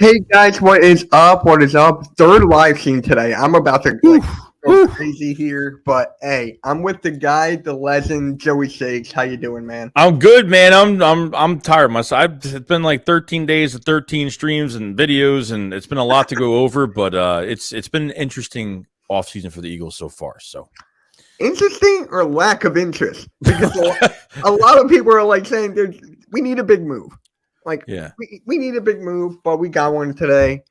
Hey guys, what is up? What is up? Third live stream today. I'm about to go crazy here, but hey, I'm with the guy, the legend, Joey Shakes. How you doing, man? I'm good, man. I'm tired myself. It's been like 13 days of 13 streams and videos, and it's been a lot to go over. But it's been an interesting offseason for the Eagles so far. So interesting or lack of interest? Because a lot of people are like saying, we need a big move. Like, yeah, we need a big move, but we got one today.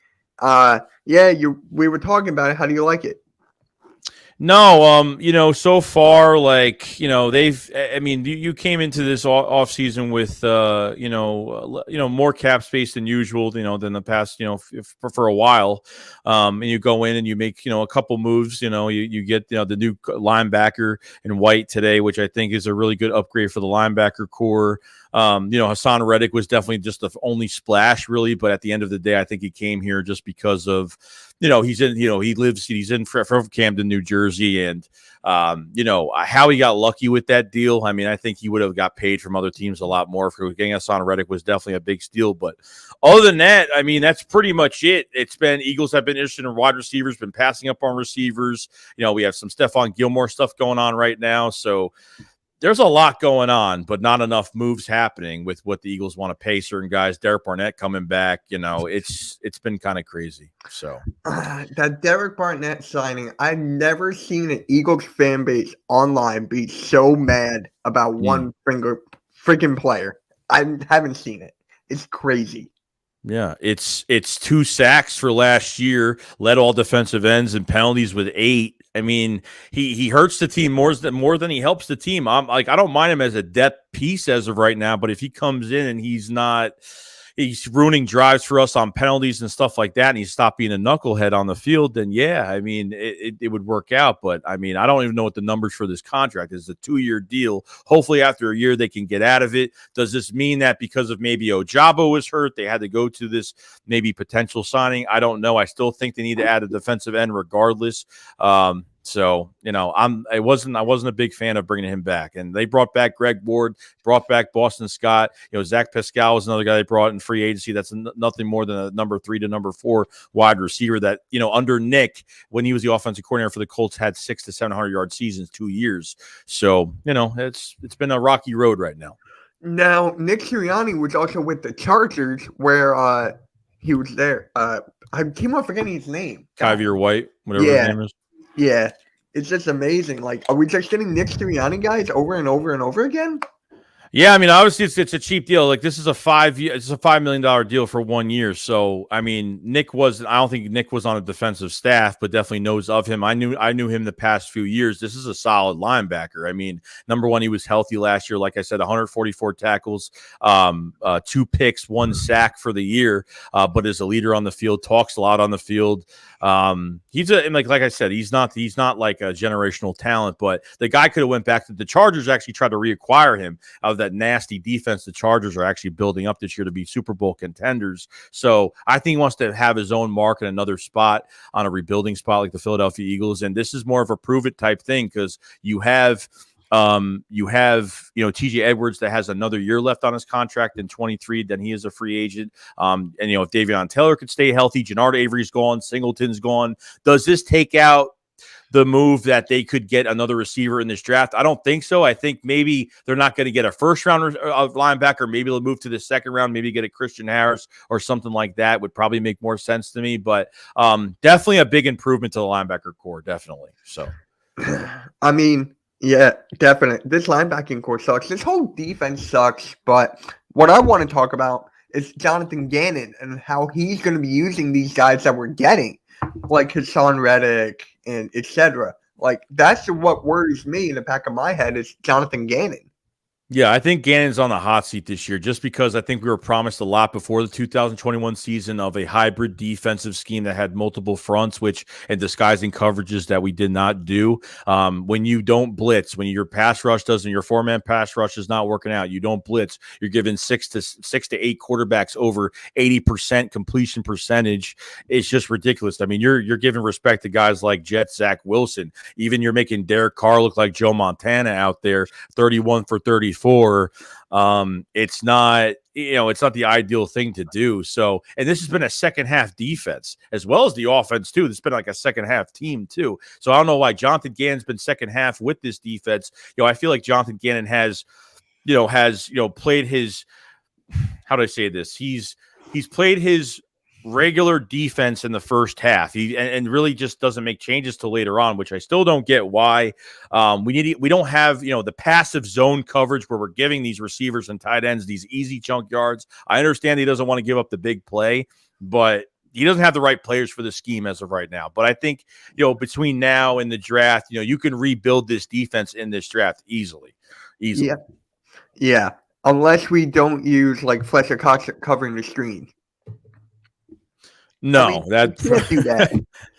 We were talking about it. How do you like it? No, so far, like, you came into this off season with, more cap space than usual, than the past, for a while. And you go in and you make, a couple moves, you get, the new linebacker in White today, which I think is a really good upgrade for the linebacker core. Hassan Reddick was definitely just the only splash, really. But at the end of the day, I think he came here just because of, he's in from Camden, New Jersey. And, how he got lucky with that deal. I mean, I think he would have got paid from other teams a lot more for getting Hassan Reddick was definitely a big steal. But other than that, I mean, that's pretty much it. Eagles have been interested in wide receivers, been passing up on receivers. We have some Stephon Gilmore stuff going on right now. So, there's a lot going on, but not enough moves happening with what the Eagles want to pay certain guys. Derek Barnett coming back, it's been kind of crazy. So that Derek Barnett signing, I've never seen an Eagles fan base online be so mad about one freaking player. I haven't seen it. It's crazy. Yeah, it's 2 sacks for last year, led all defensive ends and penalties with 8. I mean, he hurts the team more than he helps the team. I don't mind him as a depth piece as of right now, but if he comes in and he's ruining drives for us on penalties and stuff like that, and he's stopped being a knucklehead on the field, then yeah, I mean, it would work out. But I mean, I don't even know what the numbers for this contract is. It's a 2-year deal. Hopefully after a year they can get out of it. Does this mean that because of maybe Ojabo was hurt, they had to go to this maybe potential signing? I don't know. I still think they need to add a defensive end regardless. So, I wasn't a big fan of bringing him back. And they brought back Greg Ward, brought back Boston Scott. Zach Pascal was another guy they brought in free agency. That's nothing more than a number 3 to number 4 wide receiver that, under Nick, when he was the offensive coordinator for the Colts, had 600 to 700-yard seasons 2 years. So, it's been a rocky road right now. Now, Nick Sirianni was also with the Chargers where he was there. I keep on forgetting his name. Kyzir White, whatever his name is. Yeah, it's just amazing. Like, are we just getting Nick Sirianni guys over and over and over again? Yeah, I mean, obviously it's a cheap deal. Like, this is it's a $5 million deal for 1 year. So, I mean, I don't think Nick was on a defensive staff, but definitely knows of him. I knew him the past few years. This is a solid linebacker. I mean, number one, he was healthy last year. Like I said, 144 tackles, 2 picks, 1 sack for the year, but is a leader on the field, talks a lot on the field. He's like I said, he's not like a generational talent, but the guy could have went back to the Chargers, actually tried to reacquire him out of that nasty defense the Chargers are actually building up this year to be Super Bowl contenders. So I think he wants to have his own mark in another spot on a rebuilding spot like the Philadelphia Eagles. And this is more of a prove it type thing because you have TJ Edwards that has another year left on his contract in 23, then he is a free agent. And if Davion Taylor could stay healthy, Jannard Avery's gone, Singleton's gone. Does this take out the move that they could get another receiver in this draft? I don't think so. I think maybe they're not going to get a first round linebacker. Maybe they'll move to the second round, maybe get a Christian Harris or something like that would probably make more sense to me. But definitely a big improvement to the linebacker core. Definitely. So, I mean, yeah, definitely. This linebacking core sucks. This whole defense sucks. But what I want to talk about is Jonathan Gannon and how he's going to be using these guys that we're getting, like Hassan Reddick and etc. Like, that's what worries me in the back of my head is Jonathan Gannon. Yeah, I think Gannon's on the hot seat this year just because I think we were promised a lot before the 2021 season of a hybrid defensive scheme that had multiple fronts, and disguising coverages that we did not do. When you don't blitz, when your pass rush doesn't, your 4-man pass rush is not working out, you don't blitz, you're giving 6 to 8 quarterbacks over 80% completion percentage. It's just ridiculous. I mean, you're giving respect to guys like Jet Zach Wilson. Even you're making Derek Carr look like Joe Montana out there, 31 for 34. It's not, it's not the ideal thing to do. So, and this has been a second half defense as well as the offense too. It's been like a second half team too. So I don't know why Jonathan Gannon's been second half with this defense. I feel like Jonathan Gannon has played his, how do I say this? He's played his regular defense in the first half. He and really just doesn't make changes till later on, which I still don't get why. We don't have the passive zone coverage where we're giving these receivers and tight ends these easy chunk yards. I understand he doesn't want to give up the big play, but he doesn't have the right players for the scheme as of right now. But I think between now and the draft, you can rebuild this defense in this draft easily. Yeah. Unless we don't use like Fletcher Cox covering the screen. No, that can't do that.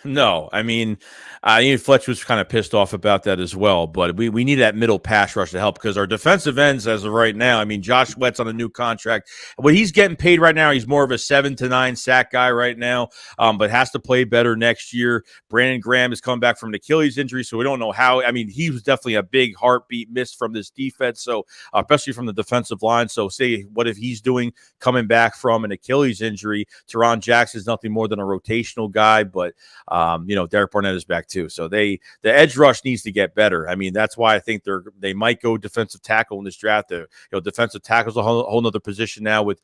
No, I mean, Fletch was kind of pissed off about that as well. But we need that middle pass rush to help because our defensive ends, as of right now, I mean, Josh Sweat's on a new contract. What he's getting paid right now, he's more of a 7 to 9 sack guy right now, but has to play better next year. Brandon Graham is coming back from an Achilles injury, so we don't know how. I mean, he was definitely a big heartbeat miss from this defense, so especially from the defensive line. So, say what if he's doing coming back from an Achilles injury? Teron Jackson is nothing more than a rotational guy, but Derek Barnett is back too. So the edge rush needs to get better. I mean, that's why I think they might go defensive tackle in this draft. Defensive tackle is a whole nother position now with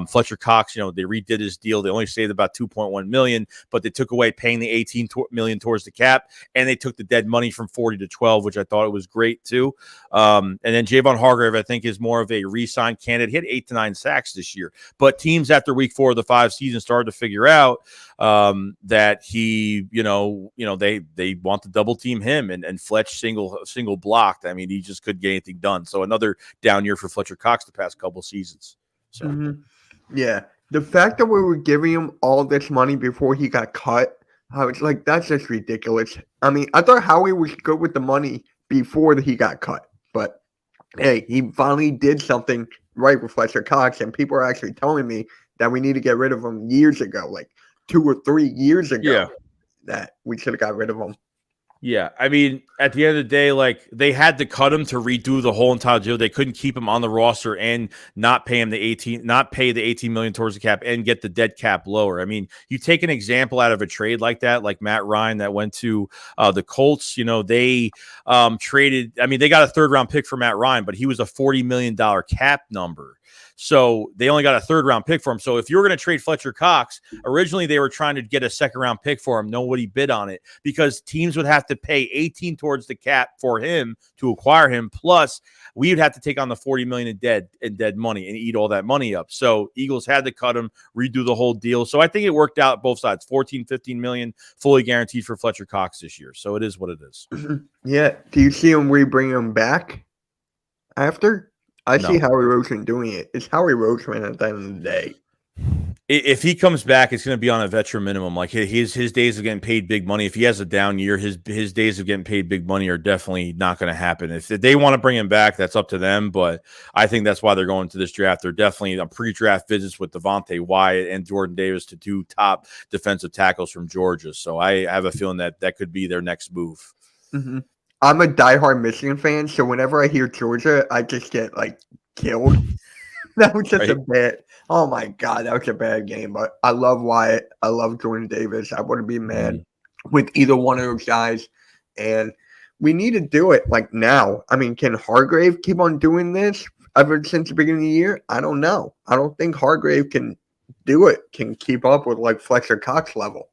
Fletcher Cox. They redid his deal. They only saved about $2.1 million, but they took away paying the $18 million towards the cap, and they took the dead money from 40 to 12, which I thought it was great too. And then Jayvon Hargrave, I think, is more of a re-sign candidate. He had 8 to 9 sacks this year, but teams after week 4 of the 5 season started to figure out that he, they want to double team him and Fletch single blocked. I mean, he just couldn't get anything done. So another down year for Fletcher Cox the past couple seasons. So yeah, the fact that we were giving him all this money before he got cut, I was like, that's just ridiculous. I mean, I thought Howie was good with the money before he got cut, but hey, he finally did something right with Fletcher Cox, and people are actually telling me that we need to get rid of him years ago, like 2 or 3 years ago, that we should have got rid of him. Yeah, I mean, at the end of the day, like they had to cut him to redo the whole entire deal. They couldn't keep him on the roster and not pay him the 18 million towards the cap and get the dead cap lower. I mean, you take an example out of a trade like that, like Matt Ryan that went to the Colts. They traded. I mean, they got a 3rd round pick for Matt Ryan, but he was a $40 million cap number. So they only got a 3rd round pick for him. So if you were going to trade Fletcher Cox, originally they were trying to get a 2nd round pick for him. Nobody bid on it because teams would have to pay 18 towards the cap for him to acquire him. Plus we would have to take on the 40 million in dead money and eat all that money up. So Eagles had to cut him, redo the whole deal. So I think it worked out both sides, 14, 15 million fully guaranteed for Fletcher Cox this year. So it is what it is. Yeah. Do you see him bring him back after? I see Howie Roseman doing it. It's Howie Roseman at the end of the day. If he comes back, it's going to be on a veteran minimum. Like his days of getting paid big money. If he has a down year, his days of getting paid big money are definitely not going to happen. If they want to bring him back, that's up to them. But I think that's why they're going to this draft. They're definitely on pre-draft visits with Devonte Wyatt and Jordan Davis to 2 top defensive tackles from Georgia. So I have a feeling that could be their next move. Mm-hmm. I'm a diehard Michigan fan, so whenever I hear Georgia, I just get like killed. That was just a bad. Oh my god, that was a bad game. But I love Wyatt. I love Jordan Davis. I wouldn't be mad with either one of those guys. And we need to do it like now. I mean, can Hargrave keep on doing this ever since the beginning of the year? I don't know. I don't think Hargrave can do it. Can keep up with like Fletcher Cox level.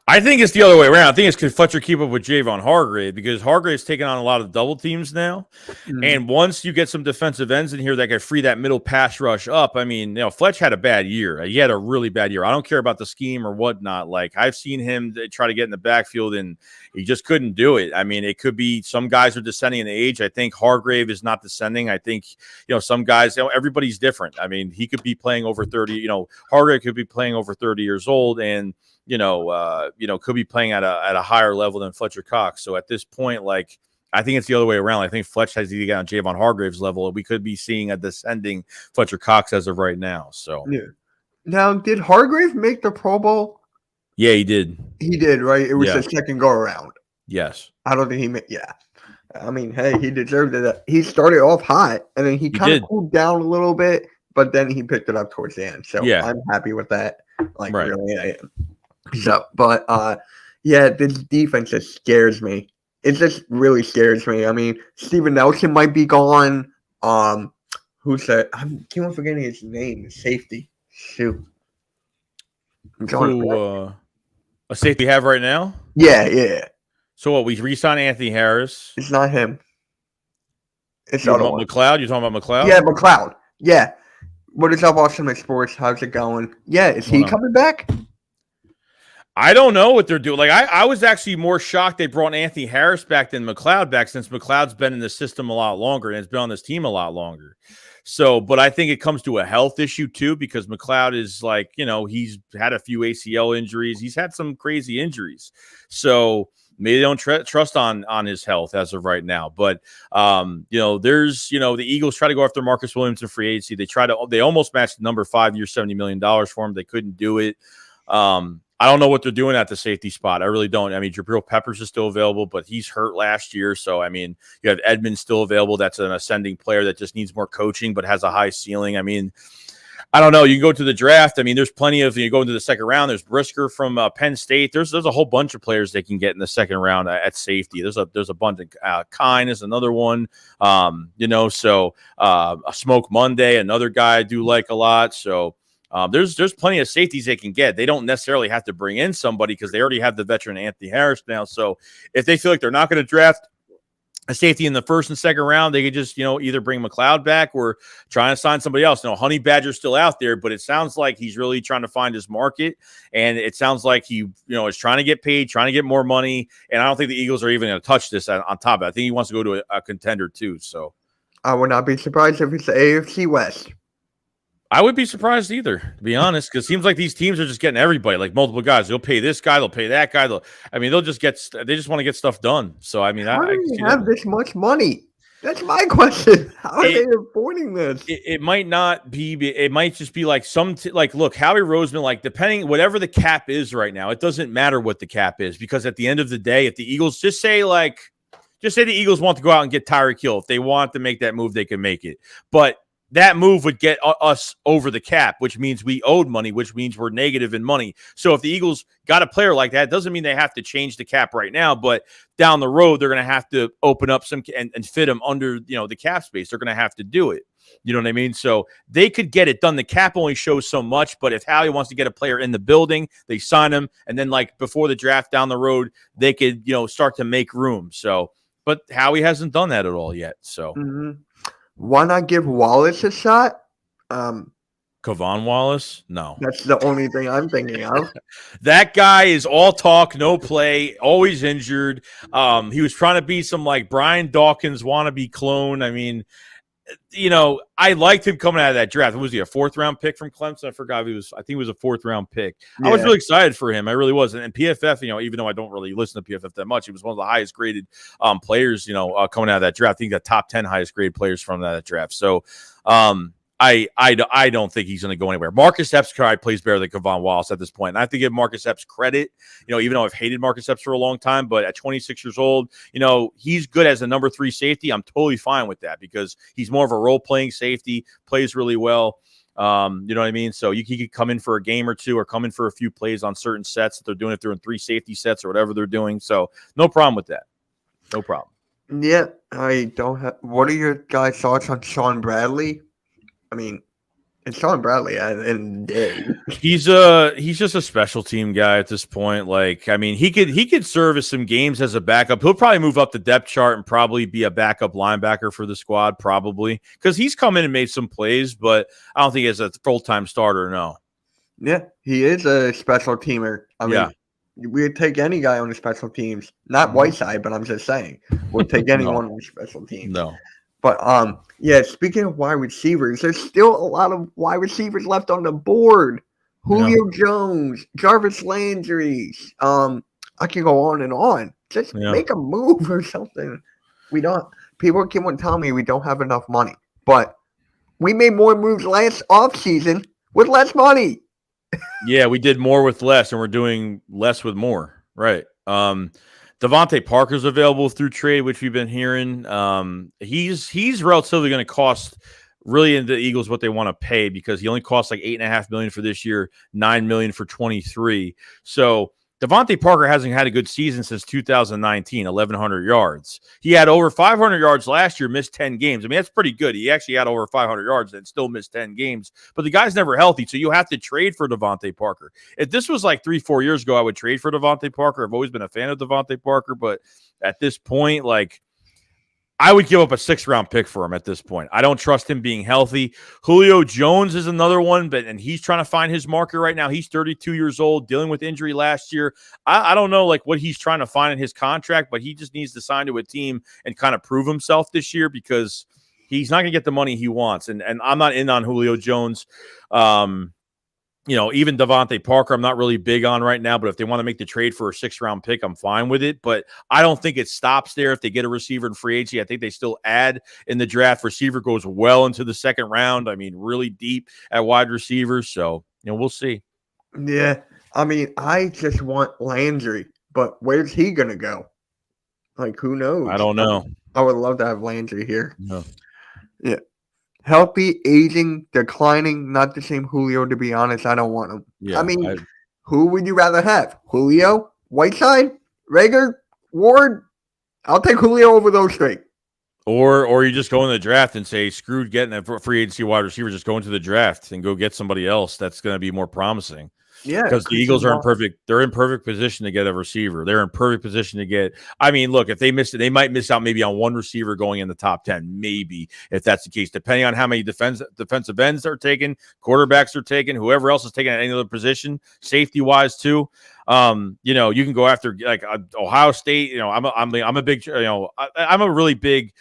I think it's the other way around. I think it's could Fletcher keep up with Jayvon Hargrave because Hargrave's taking on a lot of double teams now. Mm-hmm. And once you get some defensive ends in here that can free that middle pass rush up, I mean, Fletch had a bad year. He had a really bad year. I don't care about the scheme or whatnot. Like I've seen him try to get in the backfield and He just couldn't do it. I mean, it could be some guys are descending in age. I think Hargrave is not descending. I think, some guys, everybody's different. I mean, he could be playing over 30, Hargrave could be playing over 30 years old and, could be playing at a higher level than Fletcher Cox. So at this point, like, I think it's the other way around. I think Fletch has to get on Jayvon Hargrave's level. We could be seeing a descending Fletcher Cox as of right now. So yeah. Now, did Hargrave make the Pro Bowl? Yeah, he did. He did, right? It was the second go around. Yes. I don't think he made. Yeah. I mean, hey, he deserved it. He started off hot, and then he kind of cooled down a little bit, but then he picked it up towards the end. So I'm happy with that. Like, really, I am. So, but this defense just scares me. It just really scares me. I mean, Steven Nelson might be gone. Who's that? I keep on forgetting his name. Safety. Shoot. A safety we have right now? Yeah. So what? We re-signed Anthony Harris. It's not him. It's not McLeod. You're talking about McLeod? Yeah, McLeod. Yeah. What is up, Austin Sports? How's it going? Yeah, is he coming back? I don't know what they're doing. Like, I was actually more shocked they brought Anthony Harris back than McLeod back, since McLeod's been in the system a lot longer and has been on this team a lot longer. So, but I think it comes to a health issue too, because McLeod is like, he's had a few ACL injuries. He's had some crazy injuries. So maybe they don't trust on his health as of right now. But, there's, the Eagles try to go after Marcus Williams in free agency. They almost matched the number 5 year, $70 million for him. They couldn't do it. I don't know what they're doing at the safety spot. I really don't. I mean, Jabril Peppers is still available, but he's hurt last year. So, I mean, you have Edmonds still available. That's an ascending player that just needs more coaching, but has a high ceiling. I mean, I don't know. You can go to the draft. I mean, there's plenty of, you go into the second round. There's Brisker from Penn State. There's a whole bunch of players they can get in the second round at safety. There's a bunch of Kine is another one. So a Smoke Monday, another guy I do like a lot. So, there's plenty of safeties they can get. They don't necessarily have to bring in somebody because they already have the veteran Anthony Harris now. So if they feel like they're not going to draft a safety in the first and second round, they could just, either bring McLeod back or try and sign somebody else. Honey Badger's still out there, but it sounds like he's really trying to find his market. And it sounds like he, is trying to get paid, trying to get more money. And I don't think the Eagles are even going to touch this on top of it. I think he wants to go to a contender too. So I would not be surprised if it's the AFC West. I would be surprised either, to be honest, because it seems like these teams are just getting everybody, like multiple guys. They'll pay this guy, they'll pay that guy. They just want to get stuff done. So, I mean, how do you have this much money? That's my question. How are they affording this? It might not be. It might just be like look, Howie Roseman, like depending whatever the cap is right now. It doesn't matter what the cap is, because at the end of the day, if the Eagles just say the Eagles want to go out and get Tyreek Hill, if they want to make that move, they can make it, but that move would get us over the cap, which means we owed money, which means we're negative in money. So if the Eagles got a player like that, it doesn't mean they have to change the cap right now, but down the road, they're going to have to open up some and fit them under, the cap space. They're going to have to do it. You know what I mean? So they could get it done. The cap only shows so much, but if Howie wants to get a player in the building, they sign him. And then before the draft down the road, they could, start to make room. So, but Howie hasn't done that at all yet. So. Mm-hmm. Why not give Wallace a shot? Kavon Wallace? No. That's the only thing I'm thinking of. That guy is all talk, no play, always injured. He was trying to be some Brian Dawkins wannabe clone. I mean, I liked him coming out of that draft. Was he a 4th round pick from Clemson? I forgot I think he was a 4th round pick. Yeah. I was really excited for him. I really was. And PFF, even though I don't really listen to PFF that much, he was one of the highest graded players, coming out of that draft. I think the top 10 highest graded players from that draft. So, I don't think he's going to go anywhere. Marcus Epps plays better than Kavon Wallace at this point. And I have to give Marcus Epps credit, even though I've hated Marcus Epps for a long time, but at 26 years old, he's good as a number 3 safety. I'm totally fine with that because he's more of a role-playing safety, plays really well. You know what I mean? So he could come in for a game or two or come in for a few plays on certain sets that they're doing, if they're in 3 safety sets or whatever they're doing. So no problem with that. No problem. Yeah, I don't have. What are your guys' thoughts on Sean Bradley? I mean, it's Sean Bradley and he's just a special team guy at this point. He could serve as some games as a backup. He'll probably move up the depth chart and probably be a backup linebacker for the squad, probably, because he's come in and made some plays, but I don't think he's a full-time starter. No. Yeah, he is a special teamer. I mean, We'd take any guy on the special teams. Not Whiteside, but I'm just saying. We'll take anyone on the special teams. No. But, speaking of wide receivers, there's still a lot of wide receivers left on the board. Julio Jones, Jarvis Landry. I can go on and on. Just make a move or something. People keep on telling me we don't have enough money. But we made more moves last offseason with less money. Yeah, we did more with less, and we're doing less with more. Right. Devonte Parker's available through trade, which we've been hearing. He's relatively going to cost really in the Eagles what they want to pay, because he only costs like $8.5 million for this year, $9 million for 23. So Devonte Parker hasn't had a good season since 2019, 1,100 yards. He had over 500 yards last year, missed 10 games. I mean, that's pretty good. He actually had over 500 yards and still missed 10 games. But the guy's never healthy, so you have to trade for Devonte Parker. If this was like 3-4 years ago, I would trade for Devonte Parker. I've always been a fan of Devonte Parker, but at this point, like, I would give up a 6th-round pick for him at this point. I don't trust him being healthy. Julio Jones is another one, and he's trying to find his marker right now. He's 32 years old, dealing with injury last year. I don't know like what he's trying to find in his contract, but he just needs to sign to a team and kind of prove himself this year, because he's not going to get the money he wants. And I'm not in on Julio Jones. Even Devonte Parker, I'm not really big on right now, but if they want to make the trade for a 6th-round pick, I'm fine with it. But I don't think it stops there. If they get a receiver in free agency, I think they still add in the draft. Receiver goes well into the 2nd round. I mean, really deep at wide receivers. So, we'll see. Yeah. I mean, I just want Landry, but where's he going to go? Like, who knows? I don't know. I would love to have Landry here. No. Yeah. Healthy, aging, declining, not the same Julio, to be honest. I don't want him. Yeah, I mean, who would you rather have? Julio, Whiteside, Rager, Ward? I'll take Julio over those 3. Or you just go in the draft and say, screw getting a free agency wide receiver, just go into the draft and go get somebody else that's going to be more promising. Yeah, because the Eagles are they're in perfect position to get a receiver. They're in perfect position to get. I mean, look, if they miss it, they might miss out maybe on one receiver going in the top 10, maybe, if that's the case, depending on how many defensive ends are taken, quarterbacks are taken, whoever else is taken at any other position, safety wise too. You can go after like Ohio State. I'm really big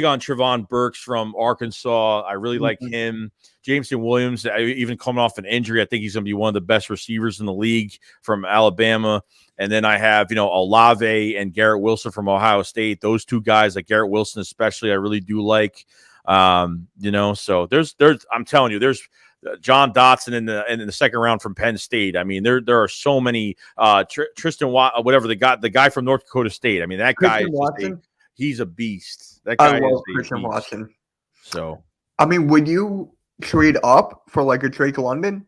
on Trevon Burks from Arkansas. I really like him. Jameson Williams, even coming off an injury, I think he's going to be one of the best receivers in the league from Alabama. And then I have, Olave and Garrett Wilson from Ohio State. Those 2 guys, like Garrett Wilson especially, I really do like. So there's I'm telling you, there's John Dotson in the 2nd round from Penn State. I mean, there are so many. Tristan whatever the guy from North Dakota State. I mean, that guy he's a beast. That guy is Christian Watson. So I mean, would you trade up for like a Drake London?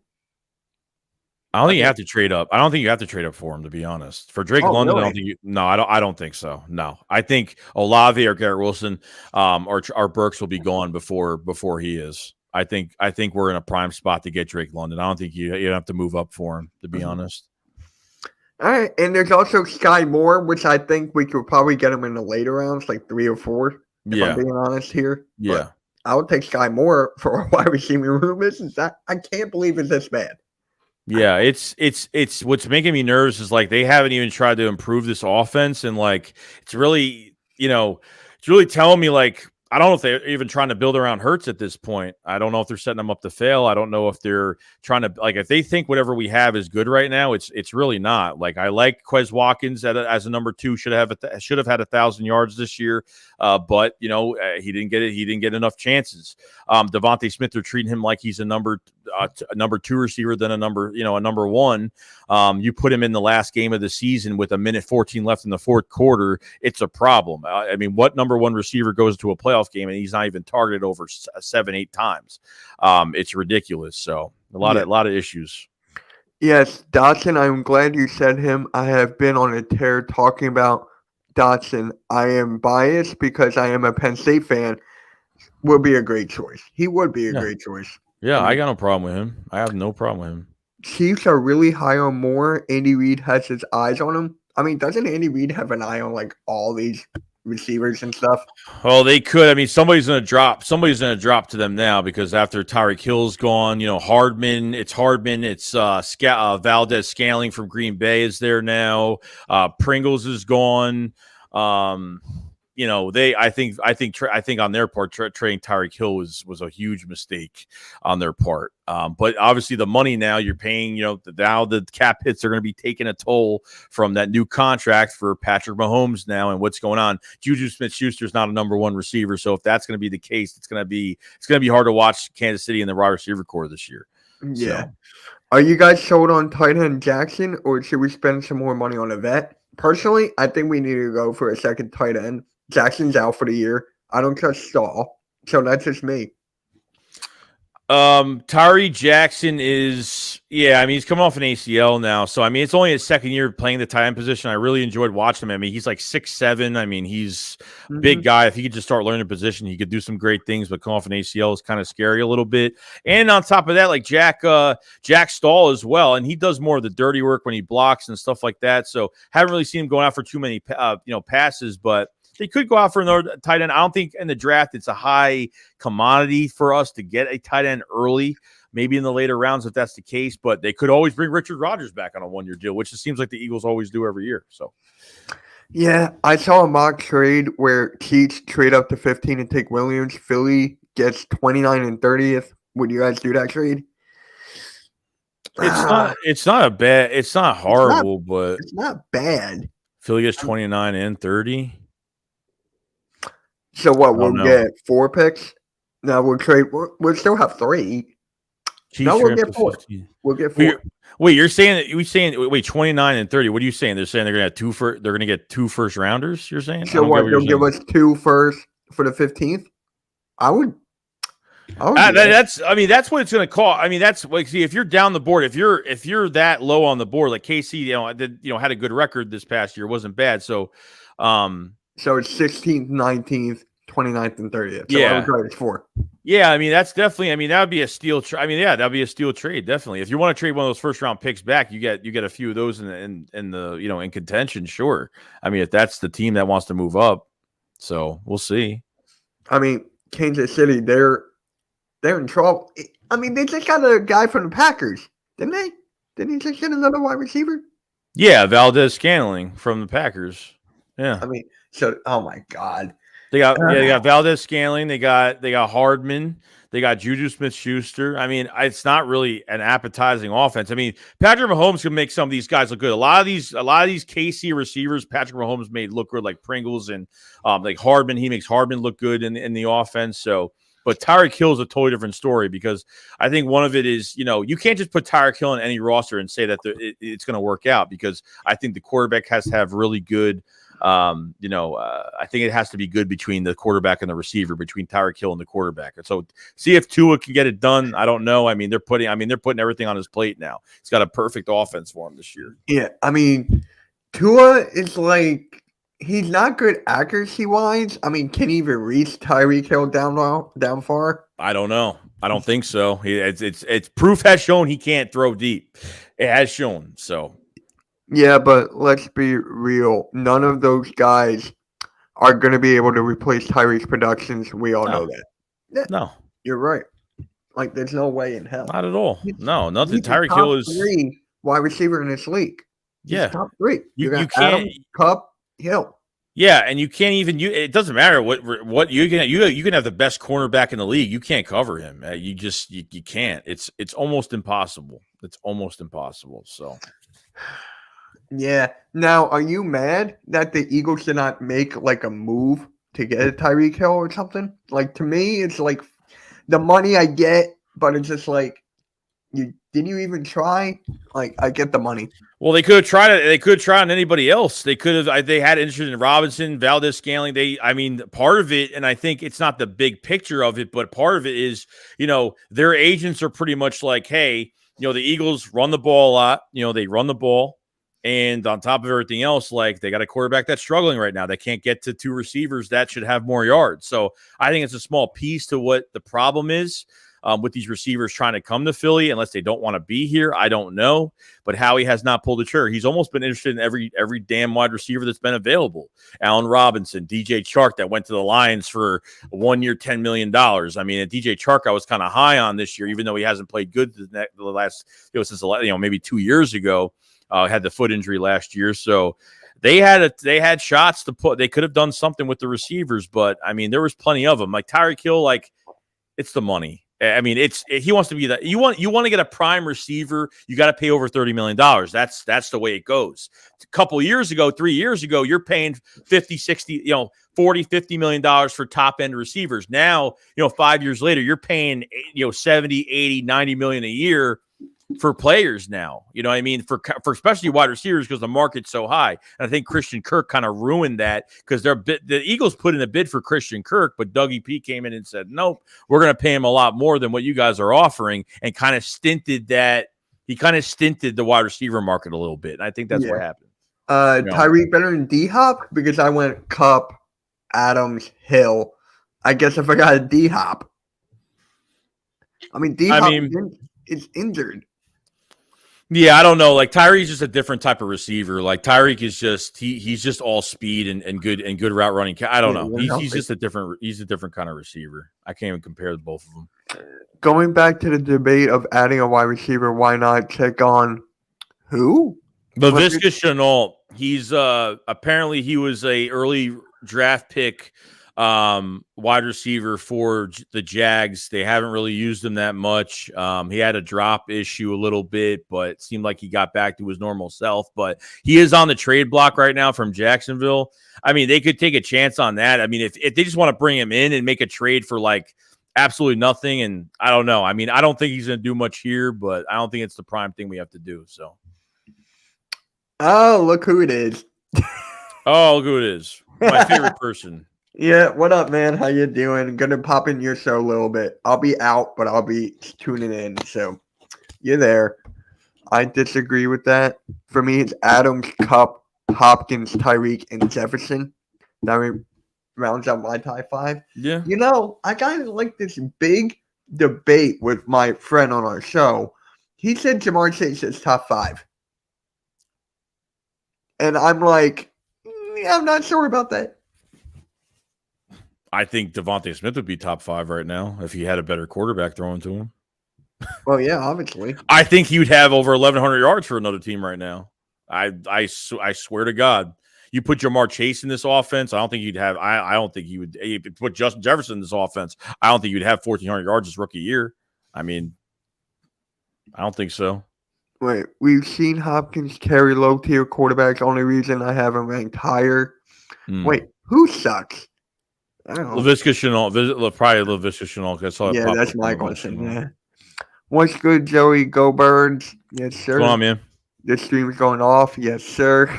I don't think you have to trade up. I don't think you have to trade up for him, to be honest. For Drake London, really? I don't think so. No, I think Olave or Garrett Wilson, or Burks will be gone before he is. I think we're in a prime spot to get Drake London. I don't think you have to move up for him, to be honest. All right, and there's also Sky Moore, which I think we could probably get him in the later rounds, like 3 or 4. If I'm being honest here. Yeah. But I would take Sky Moore for a wide receiver room. I can't believe it's this bad. Yeah, it's what's making me nervous is like they haven't even tried to improve this offense, and like it's really telling me like I don't know if they're even trying to build around Hurts at this point. I don't know if they're setting them up to fail. I don't know if they're trying to if they think whatever we have is good right now. It's really not. Like I like Quez Watkins as a number 2. Should have had 1,000 yards this year, but he didn't get it. He didn't get enough chances. Devontae Smith, they're treating him like he's a number 2 receiver than a number 1. You put him in the last game of the season with 1:14 left in the 4th quarter. It's a problem. I mean, what number 1 receiver goes to a playoff game and he's not even targeted over 7-8 times? It's ridiculous. So a lot of issues. Yes, Dotson, I'm glad you said him. I have been on a tear talking about Dotson. I am biased because I am a Penn State fan. Would be a great choice. He would be a great choice. Yeah, I got no problem with him. I have no problem with him. Chiefs are really high on Moore. Andy Reid has his eyes on him. I mean, doesn't Andy Reid have an eye on like all these receivers and stuff. Well, they could. I mean, somebody's going to drop. Somebody's going to drop to them now because after Tyreek Hill's gone, Hardman. It's Valdez Scaling from Green Bay is there now. Pringles is gone. I think on their part, trading Tyreek Hill was a huge mistake on their part. But obviously the money now you're paying, now the cap hits are going to be taking a toll from that new contract for Patrick Mahomes now and what's going on. Juju Smith-Schuster is not a number one receiver. So if that's going to be the case, it's going to be hard to watch Kansas City in the wide receiver core this year. Yeah. So. Are you guys sold on tight end Jackson, or should we spend some more money on a vet? Personally, I think we need to go for a second tight end. Jackson's out for the year. I don't trust Stahl, so that's just me. Tyree Jackson is, he's coming off an ACL now, so it's only his second year playing the tight end position. I really enjoyed watching him. He's like 6'7". He's a big guy. If he could just start learning the position, he could do some great things. But coming off an ACL is kind of scary a little bit. And on top of that, like Jack Stahl as well, and he does more of the dirty work when he blocks and stuff like that. So haven't really seen him going out for too many passes, but they could go out for another tight end. I don't think in the draft it's a high commodity for us to get a tight end early, maybe in the later rounds if that's the case. But they could always bring Richard Rodgers back on a one-year deal, which it seems like the Eagles always do every year. So, yeah, I saw a mock trade where Chiefs trade up to 15 and take Williams. Philly gets 29 and 30th. Would you guys do that trade? It's not horrible, but it's not bad. Philly gets 29 and 30. So what? We'll get 4 picks. Now we'll trade. We'll still have 3. No, we'll get 4. 15. We'll get 4. Wait, you're saying 29 and 30. What are you saying? They're saying they're gonna have they're gonna get 2 first rounders. You're saying? So what? They'll give us 2 first for the 15th. I would. That's what it's going to cost. That's like, see, if you're down the board, if you're that low on the board, like KC, had a good record this past year, wasn't bad. So, so it's 16th, 19th, 29th, and 30th. So yeah, I would try it 4. Yeah, that's definitely. That would be a steal. That'd be a steal trade, definitely. If you want to trade one of those first round picks back, you get a few of those in the in contention. Sure. If that's the team that wants to move up, so we'll see. Kansas City, they're in trouble. They just got a guy from the Packers, didn't they? Didn't he just get another wide receiver? Yeah, Valdez Scaling from the Packers. Yeah. Oh my God. They got Valdez Scaling. They got Hardman. They got Juju Smith-Schuster. It's not really an appetizing offense. Patrick Mahomes can make some of these guys look good. A lot of these KC receivers, Patrick Mahomes made look good, like Pringles and like Hardman. He makes Hardman look good in the offense. So, but Tyreek Hill is a totally different story because I think one of it is, you can't just put Tyreek Hill on any roster and say that it's going to work out because I think the quarterback has to have really good. I think it has to be good between the quarterback and the receiver, between Tyreek Hill and the quarterback. And so see if Tua can get it done. I don't know. They're putting everything on his plate now. He's got a perfect offense for him this year. Yeah. Tua is like, he's not good accuracy wise. Can he even reach Tyreek Hill down far? I don't know. I don't think so. It's proof has shown he can't throw deep. It has shown. So. Yeah, but let's be real. None of those guys are going to be able to replace Tyreek's productions. We all know that. Yeah, no. You're right. There's no way in hell. Not at all. No, nothing. Tyreek Hill is 3 wide receiver in this league. He's top 3. You can't. Adam, Cup, Hill. Yeah, and you can't even. It doesn't matter what you can have the best cornerback in the league. You can't cover him. You can't. It's almost impossible. It's almost impossible. So. Yeah. Now, are you mad that the Eagles did not make a move to get a Tyreek Hill or something? To me, it's the money I get, but it's just did you even try? I get the money. Well, they could have tried it. They could try on anybody else. They could have. They had interest in Robinson, Valdez Scaling. Part of it, and I think it's not the big picture of it, but part of it is, their agents are pretty much like, hey, the Eagles run the ball a lot. They run the ball. And on top of everything else, they got a quarterback that's struggling right now. They can't get to 2 receivers that should have more yards. So I think it's a small piece to what the problem is. with these receivers trying to come to Philly unless they don't want to be here. I don't know. But Howie has not pulled the trigger. He's almost been interested in every damn wide receiver that's been available. Allen Robinson, DJ Chark that went to the Lions for 1 year, $10 million. I mean, at DJ Chark, I was kind of high on this year, even though he hasn't played good the last, since maybe 2 years ago. Had the foot injury last year, so they had shots to put. They could have done something with the receivers, but I mean, there was plenty of them. Like Tyreek Hill, like it's the money. I mean, he wants to be that. You want to get a prime receiver, you got to pay over $30 million. That's the way it goes. A couple years ago, 3 years ago, you're paying 50, 60, $40, $50 million for top end receivers. Now, 5 years later, you're paying 70, 80, 90 million a year for players now, what I mean, for especially wide receivers because the market's so high. And I think Christian Kirk kind of ruined that because the Eagles put in a bid for Christian Kirk, but Dougie P came in and said, nope, we're going to pay him a lot more than what you guys are offering, and kind of stinted that. He kind of stinted the wide receiver market a little bit. And I think that's what happened. Tyreek better than D-Hop because I went Kupp, Adams, Hill. I guess I forgot a D-Hop. I mean, D-Hop is injured. Yeah, I don't know. Like Tyreek's just a different type of receiver. Like Tyreek is just he's just all speed and good route running. I don't know. He's just a different kind of receiver. I can't even compare both of them. Going back to the debate of adding a wide receiver, why not check on who? Laviska Shenault. He's apparently he was a early draft pick wide receiver for the Jags. They haven't really used him that much. He had a drop issue a little bit, but it seemed like he got back to his normal self. But he is on the trade block right now from Jacksonville. I mean, they could take a chance on that. I mean, if they just want to bring him in and make a trade for like absolutely nothing, and I don't know. I mean, I don't think he's going to do much here, but I don't think it's the prime thing we have to do. So, oh, look who it is. Oh, look who it is. My favorite person. Yeah, what up, man? How you doing? Gonna pop in your show a little bit. I'll be out, but I'll be tuning in. So you're there. I disagree with that. For me, it's Adams, Kupp, Hopkins, Tyreek, and Jefferson. That rounds out my top 5. Yeah. I kind of like this big debate with my friend on our show. He said Jamar Chase is top 5. And I'm like, I'm not sure about that. I think Devontae Smith would be top 5 right now if he had a better quarterback throwing to him. Well, yeah, obviously. I think he would have over 1,100 yards for another team right now. I swear to God. You put Jamar Chase in this offense, I don't think you'd have. I don't think you would. You put Justin Jefferson in this offense, I don't think you'd have 1,400 yards this rookie year. I mean, I don't think so. Wait, we've seen Hopkins carry low-tier quarterbacks. Only reason I have him ranked higher. Wait, who sucks? I don't know. Laviska Shenault, probably Laviska Shenault. Yeah, that's my question. Yeah. What's good, Joey? Go Birds. Yes, sir. What's going on, man? This stream's going off. Yes, sir.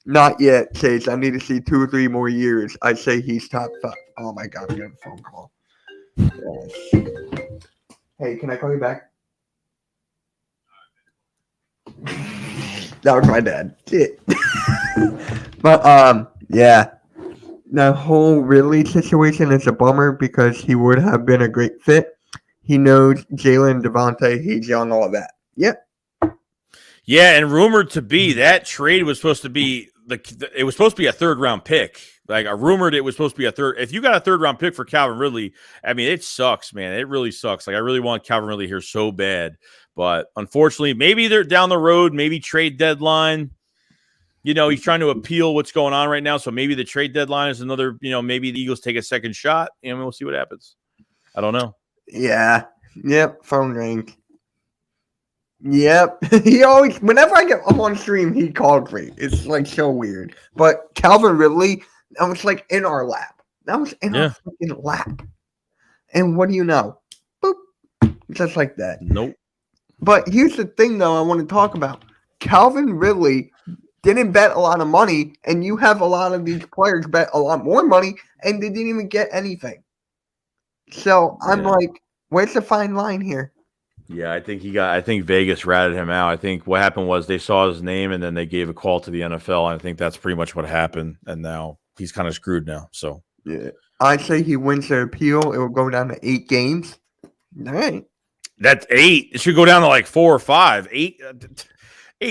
Not yet, Chase. I need to see 2 or 3 more years. I say he's top 5. Oh, my God. We got a phone call. Yes. Hey, can I call you back? That was my dad. Shit. But, yeah. The whole Ridley situation is a bummer because he would have been a great fit. He knows Jalen, Devontae, he's young, all of that. Yep. Yeah, and rumored to be that trade was supposed to be it was supposed to be a 3rd round pick. Like rumored it was supposed to be a third. If you got a 3rd round pick for Calvin Ridley, I mean, it sucks, man. It really sucks. Like I really want Calvin Ridley here so bad. But unfortunately, maybe they're down the road, maybe trade deadline. He's trying to appeal what's going on right now. So maybe the trade deadline is another, maybe the Eagles take a second shot and we'll see what happens. I don't know. Yeah. Yep. Phone ring. Yep. He always, whenever I get up on stream, he called me. It's like so weird. But Calvin Ridley, that was like in our lap. That was in our fucking lap. And what do you know? Boop. Just like that. Nope. But here's the thing, though, I want to talk about. Calvin Ridley didn't bet a lot of money, and you have a lot of these players bet a lot more money, and they didn't even get anything. So I'm like, where's the fine line here? Yeah, I think Vegas ratted him out. I think what happened was they saw his name, and then they gave a call to the NFL, and I think that's pretty much what happened. And now he's kind of screwed now. So yeah, I say he wins the appeal. It will go down to 8 games. All right. That's 8. It should go down to like 4 or 5. 8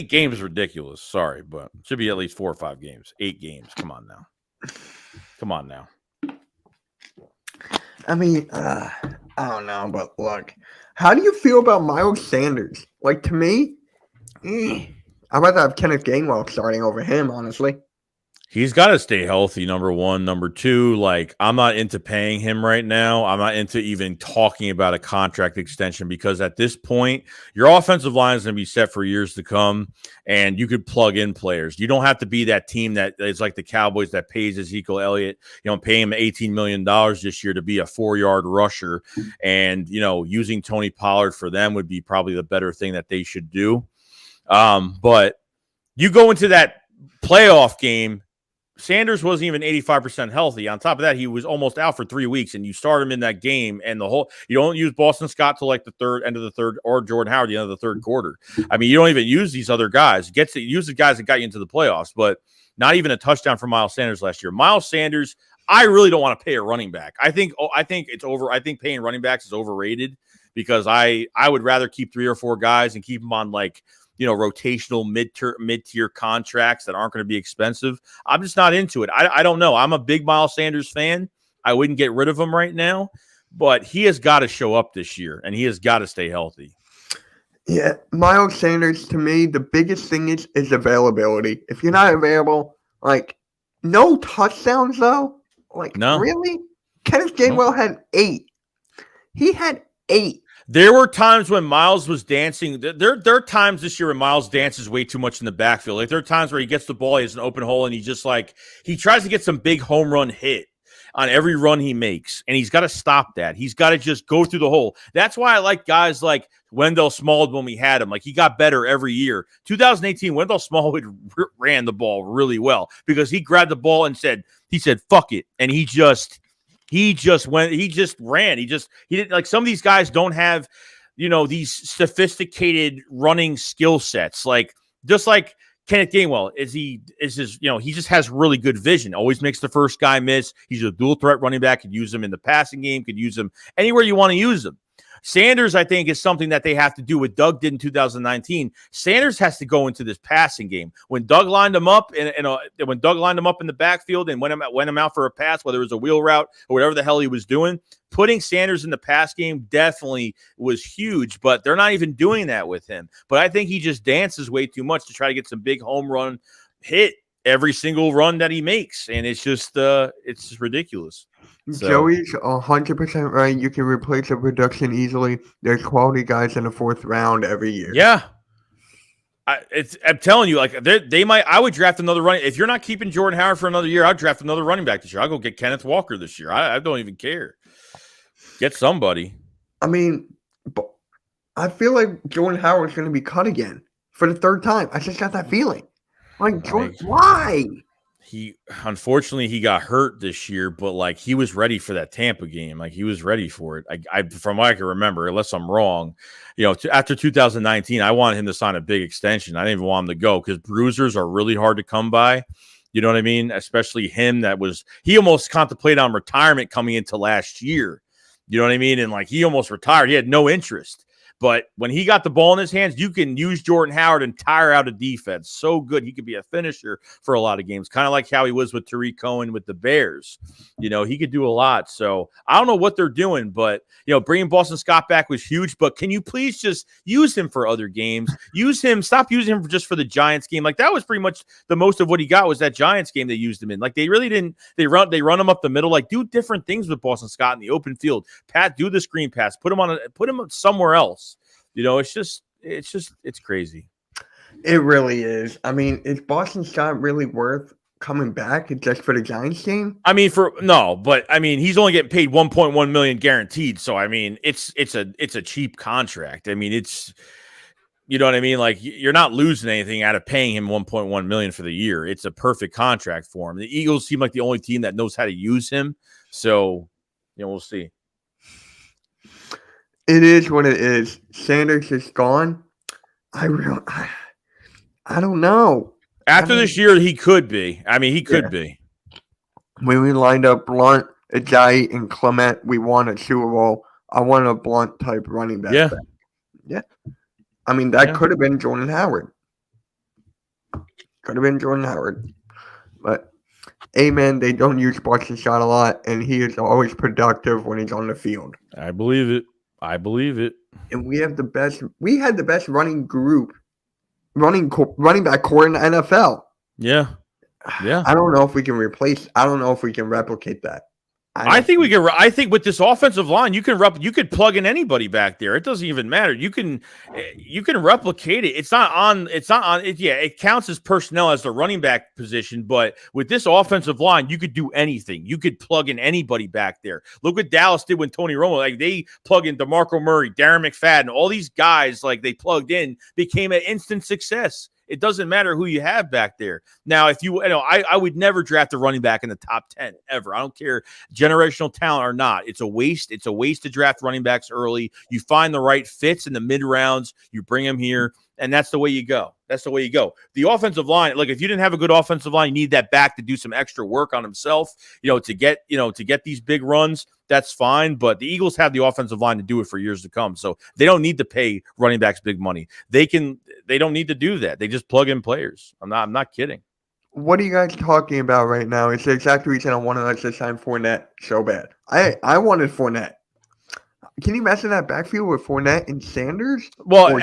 games is ridiculous. Sorry, but it should be at least 4 or 5 games. 8 games. Come on now. I mean, I don't know, but look, how do you feel about Miles Sanders? Like, to me, I'd rather have Kenneth Gainwell starting over him, honestly. He's got to stay healthy, number one. Number two, like, I'm not into paying him right now. I'm not into even talking about a contract extension because at this point, your offensive line is going to be set for years to come, and you could plug in players. You don't have to be that team that is like the Cowboys that pays Ezekiel Elliott, pay him $18 million this year to be a 4-yard rusher, and, using Tony Pollard for them would be probably the better thing that they should do. But you go into that playoff game, Sanders wasn't even 85% healthy. On top of that, he was almost out for 3 weeks, and you start him in that game, and you don't use Boston Scott till like the end of the third, or Jordan Howard the end of the third quarter. I mean, you don't even use these other guys. Use the guys that got you into the playoffs, but not even a touchdown for Miles Sanders last year. Miles Sanders, I really don't want to pay a running back. I think it's over. I think paying running backs is overrated because I would rather keep 3 or 4 guys and keep them on like rotational mid-tier contracts that aren't going to be expensive. I'm just not into it. I don't know. I'm a big Miles Sanders fan. I wouldn't get rid of him right now, but he has got to show up this year, and he has got to stay healthy. Yeah, Miles Sanders, to me, the biggest thing is availability. If you're not available, like, no touchdowns, though. Like, no. Really? Kenneth Gainwell had 8. He had 8. There were times when Miles was dancing. There are times this year when Miles dances way too much in the backfield. Like, there are times where he gets the ball, he has an open hole, and he tries to get some big home run hit on every run he makes, and he's got to stop that. He's got to just go through the hole. That's why I like guys like Wendell Smallwood when we had him. Like, he got better every year. 2018, Wendell Smallwood ran the ball really well because he grabbed the ball and said, fuck it, and he just ran. He didn't, like, some of these guys don't have, these sophisticated running skill sets. Like, just like Kenneth Gainwell he just has really good vision. Always makes the first guy miss. He's a dual threat running back. Could use him in the passing game, could use him anywhere you want to use him. Sanders, I think, is something that they have to do what Doug did in 2019. Sanders has to go into this passing game. When Doug lined him up in the backfield and went him out for a pass, whether it was a wheel route or whatever the hell he was doing, putting Sanders in the pass game definitely was huge, but they're not even doing that with him. But I think he just dances way too much to try to get some big home run hit every single run that he makes, and it's just ridiculous. So, Joey's 100% right. You can replace the production easily. There's quality guys in the 4th round every year. Yeah. I'm telling you, like, they might. I would draft another running. If you're not keeping Jordan Howard for another year, I'd draft another running back this year. I'll go get Kenneth Walker this year. I don't even care. Get somebody. I mean, I feel like Jordan Howard's going to be cut again for the 3rd time. I just got that feeling. Like, why? Unfortunately he got hurt this year, but like, he was ready for that Tampa game. Like, he was ready for it. I from what I can remember, unless I'm wrong, after 2019, I wanted him to sign a big extension. I didn't even want him to go because bruisers are really hard to come by. You know what I mean? Especially him. He almost contemplated on retirement coming into last year. You know what I mean? And like, he almost retired. He had no interest. But when he got the ball in his hands, you can use Jordan Howard and tire out a defense. So good. He could be a finisher for a lot of games, kind of like how he was with Tariq Cohen with the Bears. He could do a lot. So I don't know what they're doing, but, bringing Boston Scott back was huge. But can you please just use him for other games? Stop using him just for the Giants game. Like, that was pretty much the most of what he got was that Giants game they used him in. Like, they really didn't. They run him up the middle. Like, do different things with Boston Scott in the open field. Do the screen pass. Put him somewhere else. It's crazy. It really is. I mean, is Boston Scott really worth coming back just for the Giants game? I mean, he's only getting paid $1.1 million guaranteed. So I mean, it's a cheap contract. I mean, you know what I mean? Like, you're not losing anything out of paying him $1.1 million for the year. It's a perfect contract for him. The Eagles seem like the only team that knows how to use him. So, we'll see. It is what it is. Sanders is gone. I don't know. After this year, he could be. I mean, he could be. When we lined up Blunt, Ajayi, and Clement, we won a Super Bowl. I want a blunt type running back. Yeah. Yeah. I mean, that could have been Jordan Howard. But, amen, they don't use Buxton shot a lot, and he is always productive when he's on the field. I believe it. And we had the best running back core in the NFL. Yeah. I don't know if we can replicate that. I think we can. I think with this offensive line, you could plug in anybody back there. It doesn't even matter. You can replicate it. It's not on. Yeah, it counts as personnel as the running back position, but with this offensive line, you could do anything. You could plug in anybody back there. Look what Dallas did when Tony Romo. Like they plug in DeMarco Murray, Darren McFadden, all these guys. Like they plugged in, became an instant success. It doesn't matter who you have back there. Now, if I would never draft a running back in the top 10 ever. I don't care generational talent or not. It's a waste. It's a waste to draft running backs early. You find the right fits in the mid rounds. You bring them here, and that's the way you go. The offensive line, look, if you didn't have a good offensive line, you need that back to do some extra work on himself, to get these big runs. That's fine, but the Eagles have the offensive line to do it for years to come. So they don't need to pay running backs big money. They don't need to do that. They just plug in players. I'm not kidding. What are you guys talking about right now? It's the exact reason I wanted us to sign Fournette so bad. I wanted Fournette. Can you imagine that backfield with Fournette and Sanders? Well,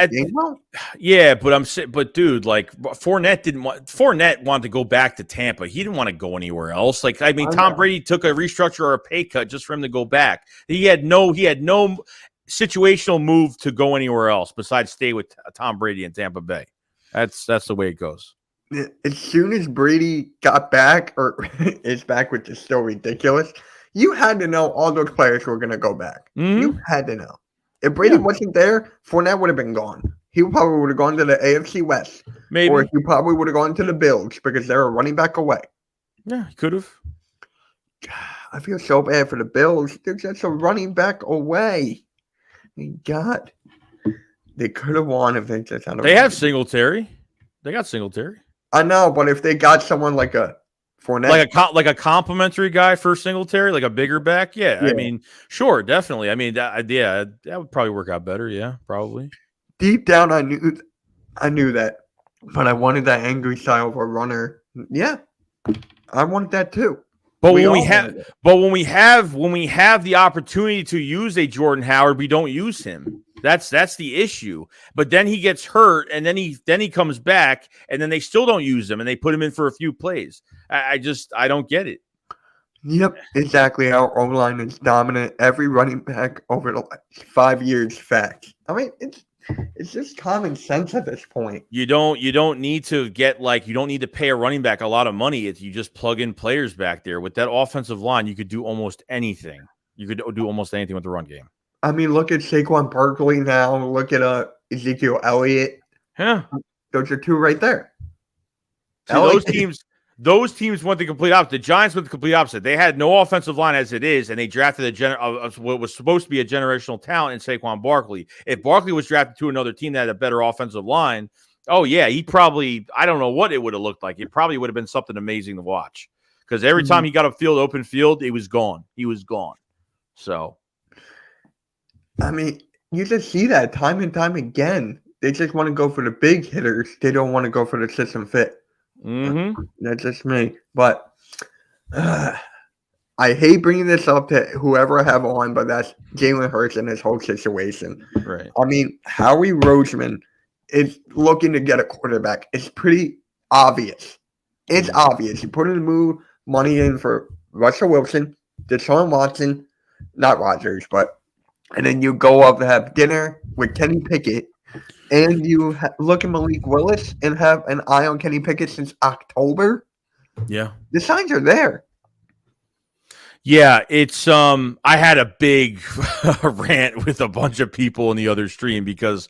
yeah, but dude, like Fournette wanted to go back to Tampa. He didn't want to go anywhere else. Like, I mean, Tom Brady took a restructure or a pay cut just for him to go back. He had no situational move to go anywhere else besides stay with Tom Brady in Tampa Bay. That's the way it goes. As soon as Brady got back or is back, which is still ridiculous, you had to know all those players were going to go back. Mm-hmm. You had to know. If Brady wasn't there, Fournette would have been gone. He probably would have gone to the AFC West. Maybe. Or he probably would have gone to the Bills because they're a running back away. Yeah, he could have. I feel so bad for the Bills. They're just a running back away. God. They could have won if they just had They have Singletary. They got Singletary. I know, but if they got someone like a Fournette, like a complimentary guy for Singletary, like a bigger back, yeah. I mean, sure, definitely. I mean, that would probably work out better. Yeah, probably. Deep down, I knew that, but I wanted that angry style of a runner. Yeah, I wanted that too. But when we have the opportunity to use a Jordan Howard, we don't use him. That's the issue. But then he gets hurt, and then he comes back, and then they still don't use him, and they put him in for a few plays. I don't get it. Yep, exactly. Our O-line is dominant. Every running back over the last 5 years, fact. I mean, it's just common sense at this point. You don't need to you don't need to pay a running back a lot of money. You just plug in players back there. With that offensive line, you could do almost anything. You could do almost anything with the run game. I mean, look at Saquon Barkley now. Look at Ezekiel Elliott. Yeah. Those are two right there. See, those teams went the complete opposite. The Giants went the complete opposite. They had no offensive line as it is, and they drafted what was supposed to be a generational talent in Saquon Barkley. If Barkley was drafted to another team that had a better offensive line, oh, yeah, he probably – I don't know what it would have looked like. It probably would have been something amazing to watch because every time he got open field, he was gone. He was gone. So – I mean, you just see that time and time again. They just want to go for the big hitters. They don't want to go for the system fit. Mm-hmm. That's just me. But I hate bringing this up to whoever I have on, but that's Jalen Hurts and his whole situation. Right. I mean, Howie Roseman is looking to get a quarterback. It's pretty obvious. It's obvious. You put in the money in for Russell Wilson, Deshaun Watson, not Rodgers, but and then you go up and have dinner with Kenny Pickett, and you look at Malik Willis and have an eye on Kenny Pickett since October. Yeah. The signs are there. Yeah, it's I had a big rant with a bunch of people in the other stream because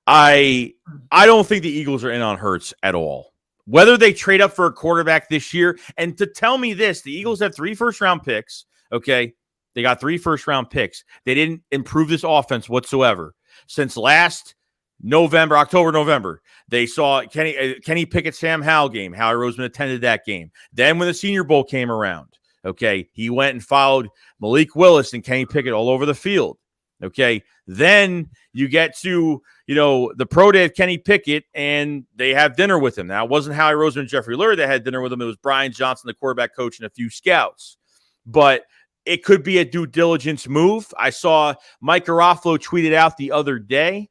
I don't think the Eagles are in on Hurts at all. Whether they trade up for a quarterback this year, and to tell me this, the Eagles have 3 first-round picks, okay? They got 3 first-round picks. They didn't improve this offense whatsoever. Since last October, November, they saw Kenny Pickett's Sam Howell game. Howie Roseman attended that game. Then when the Senior Bowl came around, okay, he went and followed Malik Willis and Kenny Pickett all over the field. Okay. Then you get to, the pro day of Kenny Pickett, and they have dinner with him. Now, it wasn't Howie Roseman and Jeffrey Lurie that had dinner with him. It was Brian Johnson, the quarterback coach, and a few scouts. But it could be a due diligence move. I saw Mike Garofalo tweeted out the other day,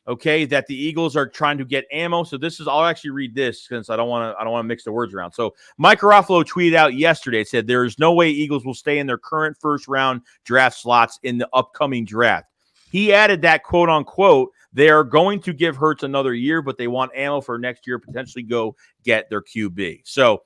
okay, that the Eagles are trying to get ammo. So I'll actually read this since I don't want to mix the words around. So Mike Garofalo tweeted out yesterday, said there is no way Eagles will stay in their current first round draft slots in the upcoming draft. He added that, quote unquote, they are going to give Hurts another year, but they want ammo for next year, potentially go get their QB. So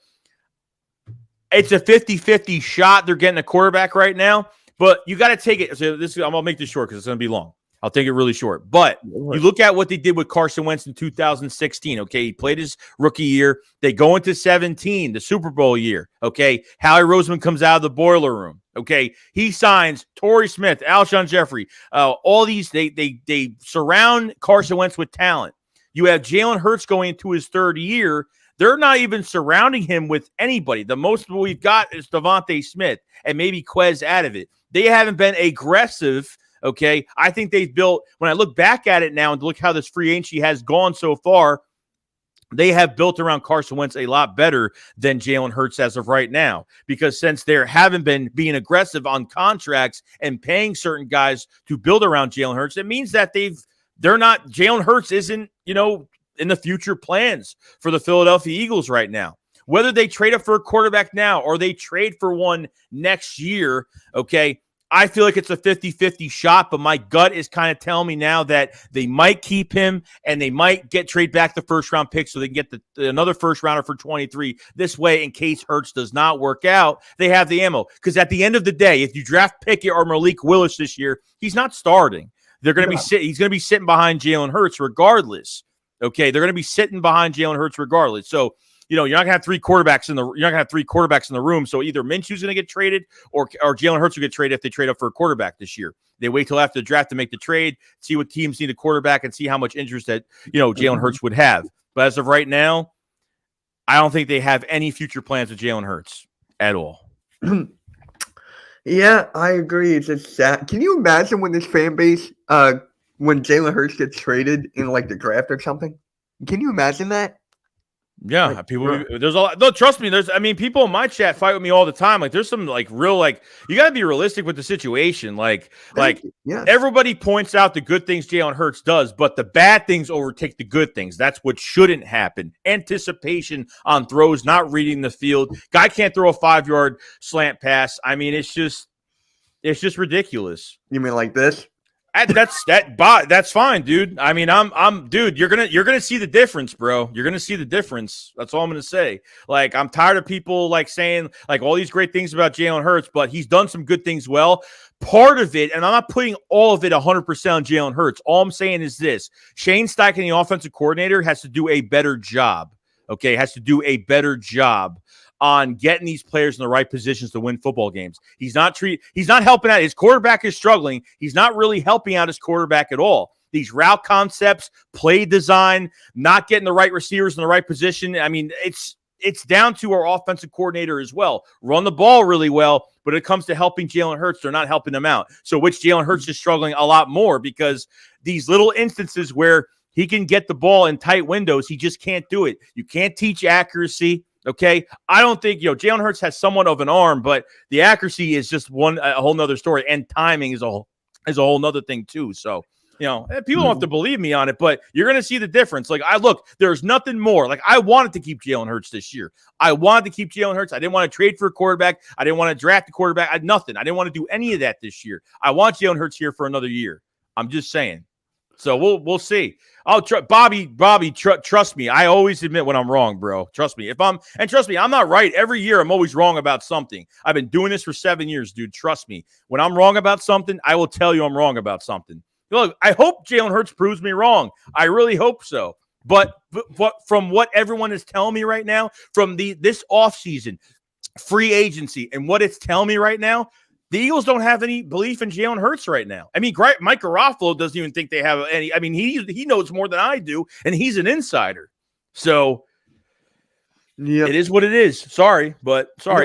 it's a 50-50 shot. They're getting a quarterback right now, but you got to take it. So I'm going to make this short because it's going to be long. I'll take it really short. But you look at what they did with Carson Wentz in 2016, okay? He played his rookie year. They go into 17, the Super Bowl year, okay? Howie Roseman comes out of the boiler room, okay? He signs Torrey Smith, Alshon Jeffrey, all these. They surround Carson Wentz with talent. You have Jalen Hurts going into his third year. They're not even surrounding him with anybody. The most we've got is Devonte Smith and maybe Quez out of it. They haven't been aggressive. Okay, I think they've built, when I look back at it now and look how this free agency has gone so far, they have built around Carson Wentz a lot better than Jalen Hurts as of right now. Because since they haven't been being aggressive on contracts and paying certain guys to build around Jalen Hurts, it means that Jalen Hurts isn't, in the future plans for the Philadelphia Eagles right now. Whether they trade up for a quarterback now or they trade for one next year, okay, I feel like it's a 50-50 shot, but my gut is kind of telling me now that they might keep him and they might trade back the first-round pick so they can get another first-rounder for 23. This way, in case Hurts does not work out, they have the ammo. Because at the end of the day, if you draft Pickett or Malik Willis this year, he's not starting. They're going to he's going to be sitting behind Jalen Hurts regardless. Okay, they're going to be sitting behind Jalen Hurts regardless. So, you're not gonna have three quarterbacks in the room. So either Minshew's gonna get traded or Jalen Hurts will get traded if they trade up for a quarterback this year. They wait till after the draft to make the trade, see what teams need a quarterback, and see how much interest that Jalen Hurts would have. But as of right now, I don't think they have any future plans with Jalen Hurts at all. Yeah, I agree. It's just sad. Can you imagine when this fan base, when Jalen Hurts gets traded in like the draft or something? Can you imagine that? Yeah, there's a lot. No, trust me. People in my chat fight with me all the time. Like, there's some you got to be realistic with the situation. Everybody points out the good things Jalen Hurts does, but the bad things overtake the good things. That's what shouldn't happen. Anticipation on throws, not reading the field. Guy can't throw a 5-yard slant pass. It's just ridiculous. You mean like this? That's fine, dude. Dude, you're gonna see the difference, bro. You're gonna see the difference. That's all I'm gonna say. I'm tired of people saying all these great things about Jalen Hurts, but he's done some good things well. Part of it, and I'm not putting all of it 100% on Jalen Hurts. All I'm saying is this: Shane Steichen, the offensive coordinator, has to do a better job. Okay, has to do a better job on getting these players in the right positions to win football games. He's not helping out. His quarterback is struggling. He's not really helping out his quarterback at all. These route concepts, play design, not getting the right receivers in the right position. It's down to our offensive coordinator as well. Run the ball really well, but it comes to helping Jalen Hurts, they're not helping him out. So which Jalen Hurts is struggling a lot more because these little instances where he can get the ball in tight windows, he just can't do it. You can't teach accuracy. Okay, I don't think Jalen Hurts has somewhat of an arm, but the accuracy is just a whole nother story, and timing is a whole nother thing too. So people don't have to believe me on it, but you're going to see the difference. There's nothing more. I wanted to keep Jalen Hurts this year. I wanted to keep Jalen Hurts. I didn't want to trade for a quarterback. I didn't want to draft a quarterback. I didn't want to do any of that this year. I want Jalen Hurts here for another year. I'm just saying. So we'll see. Bobby, trust me. I always admit when I'm wrong, bro. Trust me. Trust me, I'm not right. Every year I'm always wrong about something. I've been doing this for 7 years, dude. Trust me. When I'm wrong about something, I will tell you I'm wrong about something. Look, I hope Jalen Hurts proves me wrong. I really hope so. But from what everyone is telling me right now, from this offseason, free agency, and what it's telling me right now, the Eagles don't have any belief in Jalen Hurts right now. Mike Garofalo doesn't even think they have any. He knows more than I do, and he's an insider. So It is what it is. Sorry.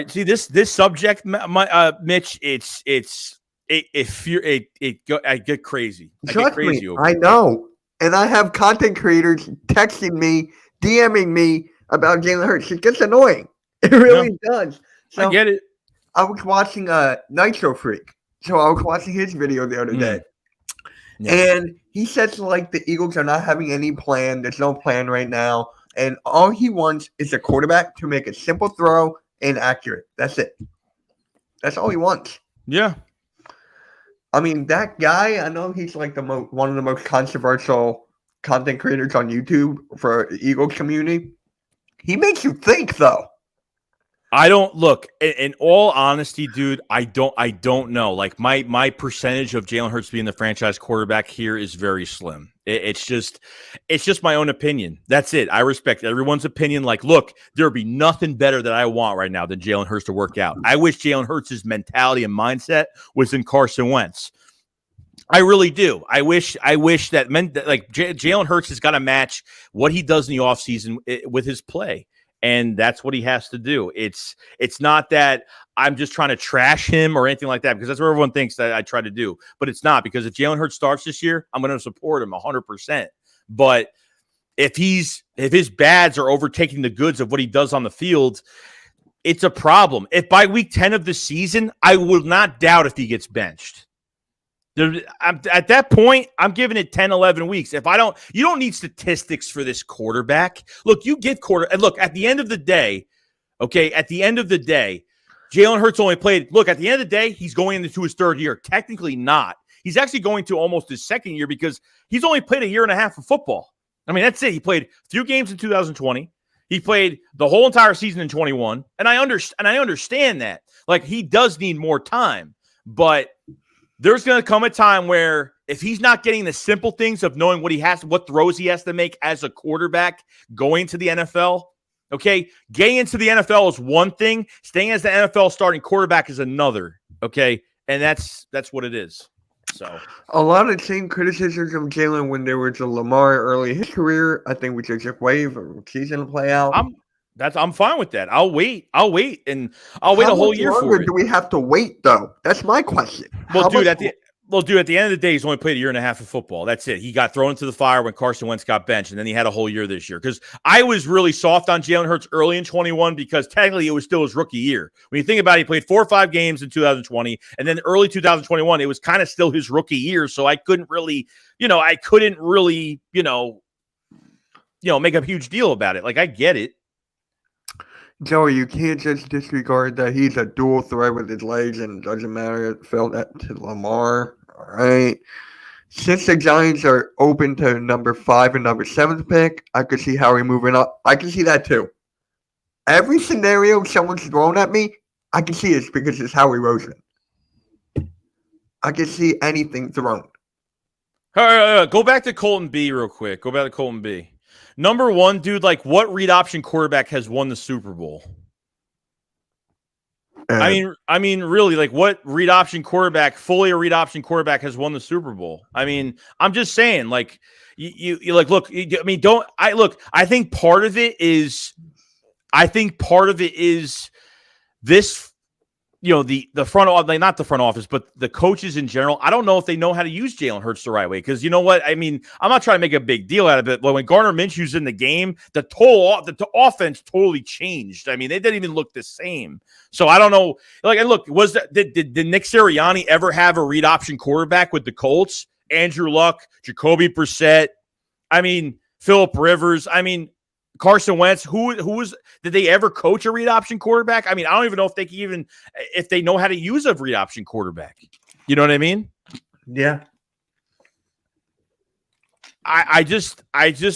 See this subject, Mitch. It's I get crazy. Trust me, I know. And I have content creators texting me, DMing me about Jalen Hurts. It gets annoying. It really does. So, I get it. I was watching Nitro Freak. So I was watching his video the other day. Yeah. And he says like the Eagles are not having any plan. There's no plan right now. And all he wants is a quarterback to make a simple throw and accurate. That's it. That's all he wants. Yeah. I mean, that guy, I know he's like one of the most controversial content creators on YouTube for the Eagles community. He makes you think, though. I don't look. In all honesty, dude, I don't know. Like my percentage of Jalen Hurts being the franchise quarterback here is very slim. It's just my own opinion. That's it. I respect everyone's opinion. Like, look, there'd be nothing better that I want right now than Jalen Hurts to work out. I wish Jalen Hurts' mentality and mindset was in Carson Wentz. I really do. I wish that meant like Jalen Hurts has got to match what he does in the offseason with his play. And that's what he has to do. It's not that I'm just trying to trash him or anything like that, because that's what everyone thinks that I try to do. But it's not, because if Jalen Hurts starts this year, I'm going to support him 100%. But if his bads are overtaking the goods of what he does on the field, it's a problem. If by week 10 of the season, I will not doubt if he gets benched. At that point, I'm giving it 10, 11 weeks. You don't need statistics for this quarterback. Look, and look, at the end of the day, Jalen Hurts only played, look, at the end of the day, he's going into his third year. Technically not. He's actually going to almost his second year, because he's only played a year and a half of football. I mean, that's it. He played a few games in 2020. He played the whole entire season in 21. And I understand that. Like, he does need more time, but there's going to come a time where if he's not getting the simple things of knowing what throws he has to make as a quarterback going to the NFL, okay, getting into the NFL is one thing. Staying as the NFL starting quarterback is another, okay? And that's what it is. So a lot of the same criticisms of Jalen when there was a Lamar early in his career, I think we should just wait for the season to play out. I'm fine with that. I'll wait, and I'll wait a whole year for it. How much longer do we have to wait, though? That's my question. Well, dude, at the end of the day, he's only played a year and a half of football. That's it. He got thrown into the fire when Carson Wentz got benched, and then he had a whole year this year. Because I was really soft on Jalen Hurts early in 21, because technically it was still his rookie year. When you think about it, he played 4 or 5 games in 2020, and then early 2021, it was kind of still his rookie year. So I couldn't really, make a huge deal about it. Like, I get it. Joey, you can't just disregard that he's a dual threat with his legs, and it doesn't matter if it fell that to Lamar. All right. Since the Giants are open to number 5 and number 7 pick, I could see Howie moving up. I can see that too. Every scenario someone's thrown at me, I can see it's because it's Howie Roseman. I can see anything thrown. All right, go back to Colton B real quick. Number 1, dude, like, what read option quarterback has won the Super Bowl? I mean, really, like, what fully a read option quarterback has won the Super Bowl? I mean, I'm just saying, like, you like, look, I think part of it is this, the front office, like, not the front office, but the coaches in general. I don't know if they know how to use Jalen Hurts the right way. Because you know what? I mean, I'm not trying to make a big deal out of it, but when Gardner Minshew's in the game, the offense totally changed. I mean, they didn't even look the same. So I don't know. Like, and look, did Nick Sirianni ever have a read option quarterback with the Colts? Andrew Luck, Jacoby Brissett, I mean, Phillip Rivers, I mean, Carson Wentz, did they ever coach a read option quarterback? I mean, I don't even know if they know how to use a read option quarterback. You know what I mean? Yeah. I just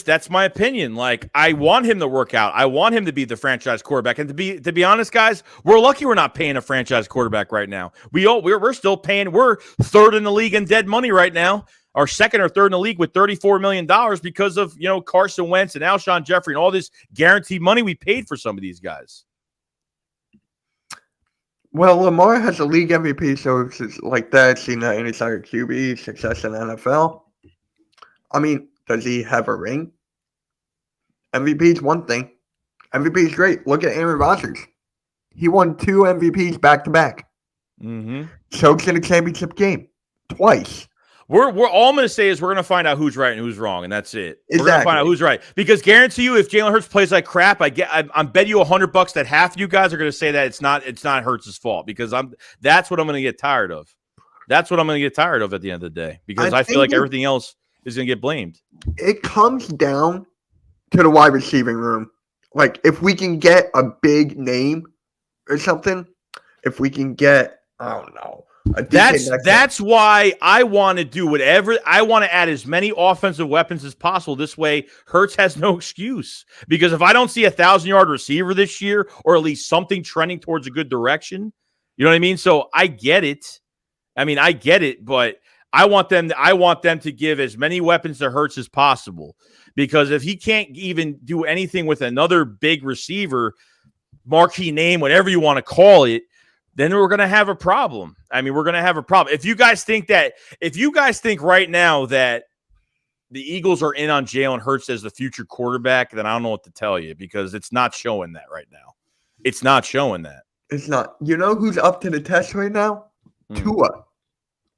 that's my opinion. Like, I want him to work out. I want him to be the franchise quarterback. And to be honest, guys, we're lucky we're not paying a franchise quarterback right now. We're still paying. We're 3rd in the league in dead money right now. Our 2nd or 3rd in the league with $34 million because of, Carson Wentz and Alshon Jeffrey and all this guaranteed money we paid for some of these guys. Well, Lamar has a league MVP, so it's like that. Seen that in his other QB success in the NFL. I mean, does he have a ring? MVP is one thing. MVP is great. Look at Aaron Rodgers. He won 2 MVPs back to back. Mm-hmm. Chokes in a championship game twice. We're all I'm going to say is we're going to find out who's right and who's wrong, and that's it. Exactly. We're going to find out who's right because guarantee you, if Jalen Hurts plays like crap, I'm bet you $100 that half of you guys are going to say that it's not Hurts' fault because that's what I'm going to get tired of. That's what I'm going to get tired of at the end of the day because I feel like everything else is going to get blamed. It comes down to the wide receiving room. Like if we can get a big name or something, if we can get, I don't know. That's why I want to do whatever. I want to add as many offensive weapons as possible. This way, Hurts has no excuse. Because if I don't see a 1,000-yard receiver this year, or at least something trending towards a good direction, you know what I mean? So I get it. But I want them to give as many weapons to Hurts as possible. Because if he can't even do anything with another big receiver, marquee name, whatever you want to call it, then we're going to have a problem. We're going to have a problem. If you guys think right now that the Eagles are in on Jalen Hurts as the future quarterback, then I don't know what to tell you because it's not showing that right now. It's not showing that. It's not. You know who's up to the test right now? Tua.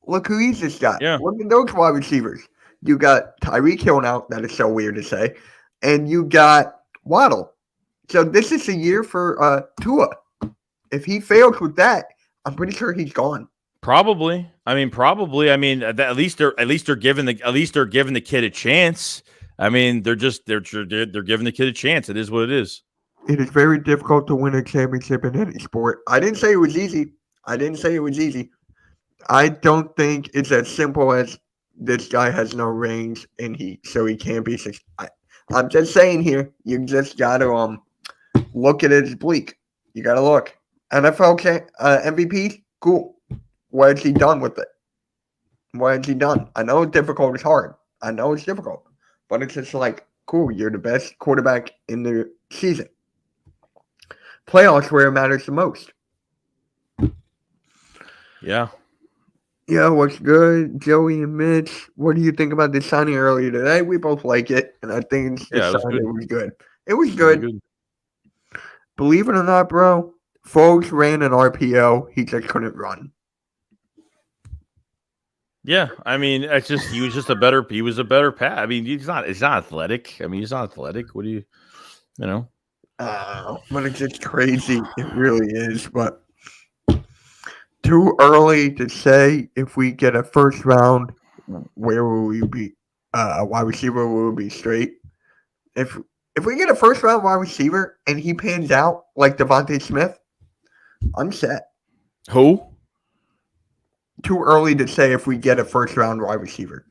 Look who he's just got. Yeah. Look at those wide receivers. You got Tyreek Hill now. That is so weird to say. And you got Waddle. So this is a year for Tua. If he fails with that, I'm pretty sure he's gone. Probably. At least they're giving the kid a chance. They're giving the kid a chance. It is what it is. It is very difficult to win a championship in any sport. I didn't say it was easy. I don't think it's as simple as this guy has no range and he can't be. I'm just saying here, you just got to look at it as bleak. You got to look. NFL MVP, cool. What has he done with it? What has he done? I know it's difficult. It's hard. I know it's difficult. But it's just like, cool, you're the best quarterback in the season. Playoffs where it matters the most. Yeah. Yeah, what's good? Joey and Mitch, what do you think about this signing earlier today? We both like it, and I think it was good. It was good. Believe it or not, bro, Foles ran an RPO. He just couldn't run. Yeah, it's just he was a better pass. He's not athletic. He's not athletic. What do you know? But it's just crazy. It really is. But too early to say if we get a first round, where will we be? A wide receiver will be straight. If we get a first round wide receiver and he pans out like Devonte Smith, I'm set. Who? Too early to say if we get a first round wide receiver.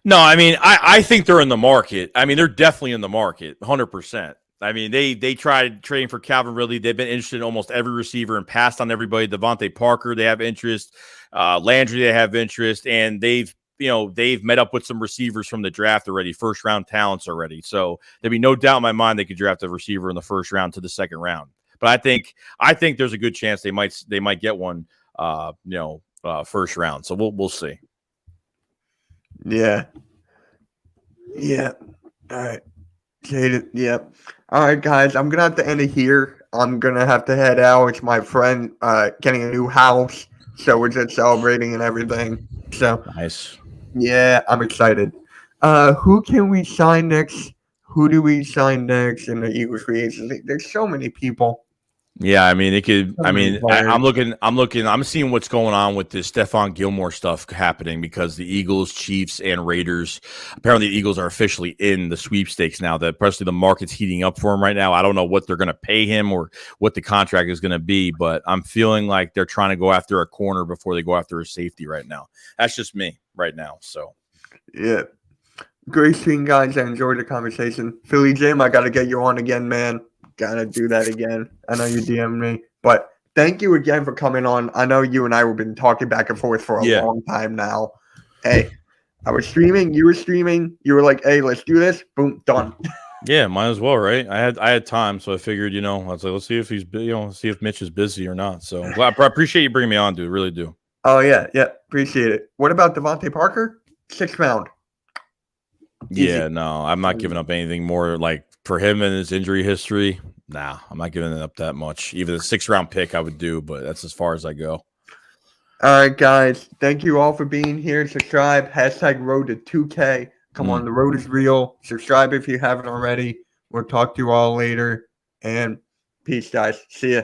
No, I think they're in the market. They're definitely in the market, 100%. They tried trading for Calvin Ridley. They've been interested in almost every receiver and passed on everybody. Devonte Parker, they have interest. Landry, they have interest, and they've met up with some receivers from the draft already, first round talents already. So there'd be no doubt in my mind they could draft a receiver in the first round to the second round. But I think there's a good chance they might get one. First round. So we'll see. Yeah. All right. Jaded. Yeah. All right, guys. I'm gonna have to end it here. I'm gonna have to head out. It's my friend getting a new house, so we're just celebrating and everything. So nice. Yeah, I'm excited. Who can we sign next? Who do we sign next in the Eagles free agency? There's so many people. Yeah, it could. I'm seeing what's going on with this Stephon Gilmore stuff happening because the Eagles, Chiefs, and Raiders. Apparently, the Eagles are officially in the sweepstakes now. That especially the market's heating up for him right now. I don't know what they're going to pay him or what the contract is going to be, but I'm feeling like they're trying to go after a corner before they go after a safety right now. That's just me right now. So, yeah. Great seeing guys. I enjoyed the conversation. Philly Jim, I got to get you on again, man. Gotta do that again. I know you DM'd me, but thank you again for coming on. I know you and I have been talking back and forth for a long time now. Hey, I was streaming, you were streaming, you were like, hey, let's do this. Boom, done. Yeah, might as well, right? I had time, so I figured, I was like, let's see if he's, see if Mitch is busy or not. So I appreciate you bringing me on, dude. Really do. Oh yeah, appreciate it. What about Devonte Parker? 6th round. Easy. Yeah, no, I'm not giving up anything more. Like for him and his injury history, Nah, I'm not giving it up that much. Even a 6th-round pick I would do, but that's as far as I go. All right, guys. Thank you all for being here. Subscribe. #road to 2K. Come on, the road is real. Subscribe if you haven't already. We'll talk to you all later. And peace, guys. See ya.